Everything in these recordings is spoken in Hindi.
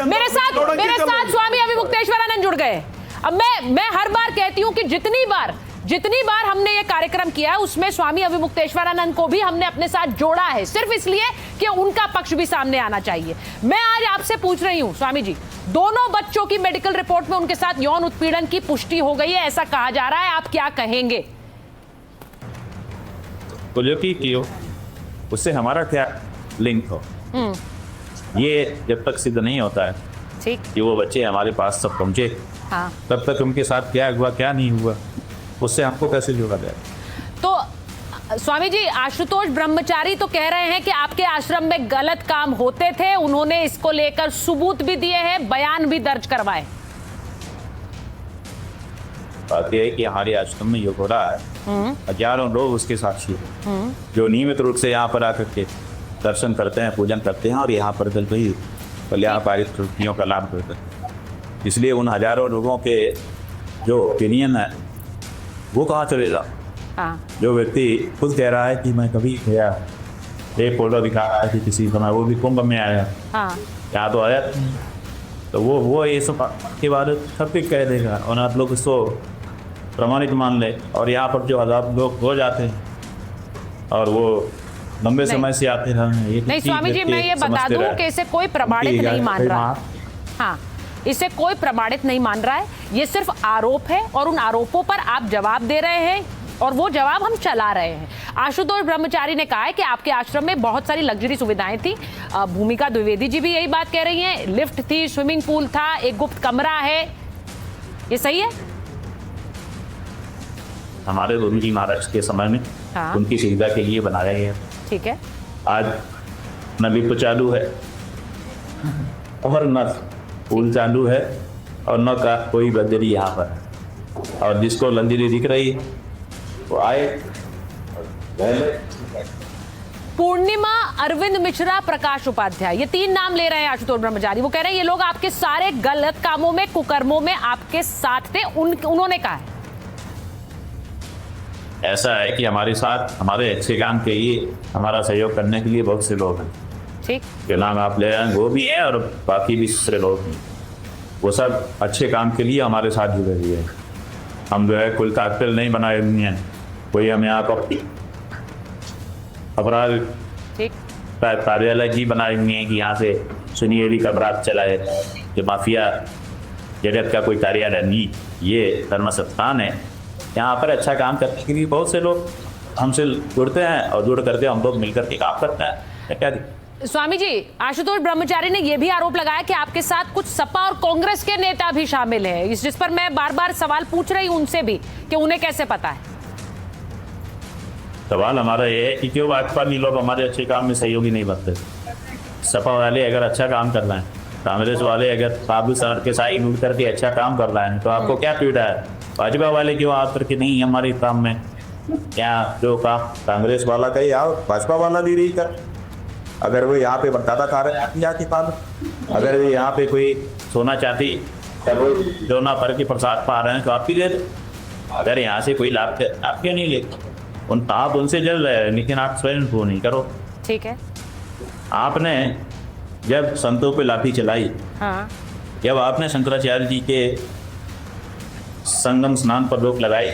मेरे साथ स्वामी अविमुक्तेश्वरानंद जुड़ गए। अब मैं हर बार कहती हूं कि जितनी बार हमने ये कार्यक्रम किया है उसमें स्वामी अविमुक्तेश्वरानंद को भी हमने अपने साथ जोड़ा है, सिर्फ इसलिए कि उनका पक्ष भी सामने आना चाहिए। मैं आज आपसे पूछ रही हूं स्वामी जी, दोनों बच्चों की मेडिकल रिपोर्ट में उनके साथ यौन उत्पीड़न की पुष्टि हो गई है, ऐसा कहा जा रहा है, आप क्या कहेंगे? तो जो की हो उससे हमारा क्या लिंक हो, ये जब तक सिद्ध नहीं होता है ठीक कि वो बच्चे हमारे पास सब पहुंचे, हाँ, तब तक उनके साथ क्या हुआ क्या नहीं हुआ उससे हमको कैसे जोड़ा जाए। तो स्वामी जी, आशुतोष ब्रह्मचारी तो कह रहे हैं कि आपके आश्रम में गलत काम होते थे, उन्होंने इसको लेकर सबूत भी दिए हैं, बयान भी दर्ज करवाए। बात यह है कि हमारे आश्रम में योग हो रहा है, हजारों लोग उसके साक्षी हैं जो नियमित रूप से यहाँ पर आकर के दर्शन करते हैं, पूजन करते हैं और यहाँ पर कल्याण पारित कृतियों का लाभ करते हैं। इसलिए उन हजारों लोगों के जो ओपिनियन है वो कहाँ चलेगा। हाँ। जो व्यक्ति खुद कह रहा है कि मैं कभी गया, एक फोटो दिखा रहा है कि किसी समय वो भी कुंभ में आया, हाँ। यहाँ तो आया, तो वो ये सब के बाद सब कुछ कह देगा और आप लोग इसको प्रमाणित मान ले। और यहाँ पर जो हजार लोग हो जाते हैं और वो लंबे समय से आते रहे। नहीं स्वामी जी, मैं ये बता दूं कि इसे कोई प्रमाणित नहीं मान रहा। हाँ, इसे कोई प्रमाणित नहीं मान रहा है, ये सिर्फ आरोप है और उन आरोपों पर आप जवाब दे रहे हैं और वो जवाब हम चला रहे हैं। आशुतोष ब्रह्मचारी ने कहा है कि आपके आश्रम में बहुत सारी लग्जरी सुविधाएं थी। भूमिका द्विवेदी जी भी यही बात कह रही हैं, लिफ्ट थी, स्विमिंग पूल था, एक गुप्त कमरा है, ये सही है? हमारे गुरु जी महाराज के समय में हाँ। उनकी सुविधा के लिए बनाया गया। ठीक है। आज न लिफ्ट चालू है और न पूल चालू है और न का कोई लग्जरी यहाँ पर है, और जिसको लग्जरी दिख रही है वो आए। पूर्णिमा, अरविंद मिश्रा, प्रकाश उपाध्याय, ये तीन नाम ले रहे हैं आशुतोष ब्रह्मचारी। वो कह रहे हैं ये लोग आपके सारे गलत कामों में, कुकर्मों में आपके साथ थे। उन्होंने कहा है ऐसा है कि हमारे साथ हमारे अच्छे काम के लिए हमारा सहयोग करने के लिए बहुत से लोग हैं। ठीक, जो नाम आप ले रहे हैं वो भी है और बाकी भी दूसरे लोग हैं, वो सब अच्छे काम के लिए हमारे साथ जुड़े हुए हैं। हम जो है कोई कातिल नहीं बनाए हुए हैं, कोई हम यहाँ को अपराध कार्यालय जी बनाए हुए हैं कि यहाँ से सुनिएरी का अपराध चलाए, जो माफिया जगत का कोई कार्यालय नहीं, ये धर्म स्थान है। यहाँ पर अच्छा काम करने के लिए बहुत से लोग हमसे जुड़ते हैं और जुड़ करके हम लोग मिलकर के काम करते हैं। क्या स्वामी जी, आशुतोष ब्रह्मचारी ने यह भी आरोप लगाया कि आपके साथ कुछ सपा और कांग्रेस के नेता भी शामिल हैं, जिस पर मैं बार बार सवाल पूछ रही हूं उनसे भी कि उन्हें कैसे पता है। सवाल हमारा ये है कि क्यों भाजपा के लोग हमारे अच्छे काम में सहयोगी नहीं बनते। सपा वाले अगर अच्छा काम कर रहे हैं, कांग्रेस वाले अगर साबु सर के साथ मिल करके अच्छा काम कर रहे हैं, तो आपको क्या पीड़ा है? भाजपा वाले क्यों आप करके नहीं हमारे काम में? क्या जो काम कांग्रेस वाला का ही आओ, भाजपा वाला भी नहीं कर। अगर वो यहाँ पे बताता खा रहे हैं जाके पा लो, अगर वो यहाँ पे कोई सोना चाहती जो ना भर के प्रसाद पा रहे हैं तो आप भी ले दो। अगर यहाँ से कोई लाभ आप क्यों नहीं लेते? आप उनसे जल रहे हैं लेकिन आप स्वयं को नहीं करो। ठीक है। आपने जब संतों पे लाठी चलाई, हाँ। जब आपने शंकराचार्य जी के संगम स्नान पर रोक लगाई,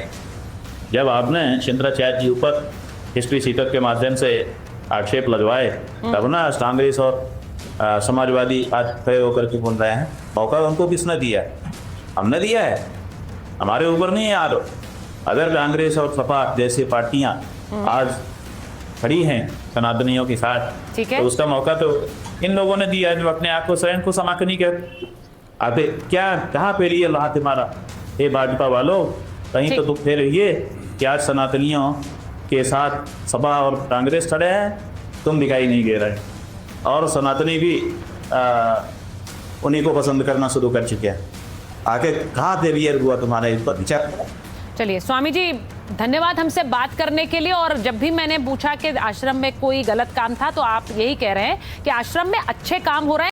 जब आपने शंकराचार्य जी ऊपर हिस्ट्री सीटर के माध्यम से आक्षेप लगवाए, तब ना कांग्रेस और समाजवादी आज खड़े होकर के बोल रहे हैं। मौका उनको किसने दिया है? हमने दिया है, हमारे ऊपर नहीं है आरोप। अगर कांग्रेस और सपा जैसी पार्टियां आज खड़ी हैं सनातनियों के साथ, तो उसका मौका तो इन लोगों ने दिया है जो अपने आप को स्वयं को समाकनी कहते। आप क्या कहाँ पे लिए ला तुम्हारा? ये भाजपा वालों कहीं तो तुम फिर ये क्या सनातनियों के साथ सपा और कांग्रेस खड़े हैं, तुम दिखाई नहीं दे रहे, और सनातनी भी उन्हीं को पसंद करना शुरू कर चुके हैं। आगे कहाँ देवियर हुआ तुम्हारा इस पर विचार? चलिए स्वामी जी, धन्यवाद हमसे बात करने के लिए। और जब भी मैंने पूछा कि आश्रम में कोई गलत काम था तो आप यही कह रहे हैं कि आश्रम में अच्छे काम हो रहे हैं।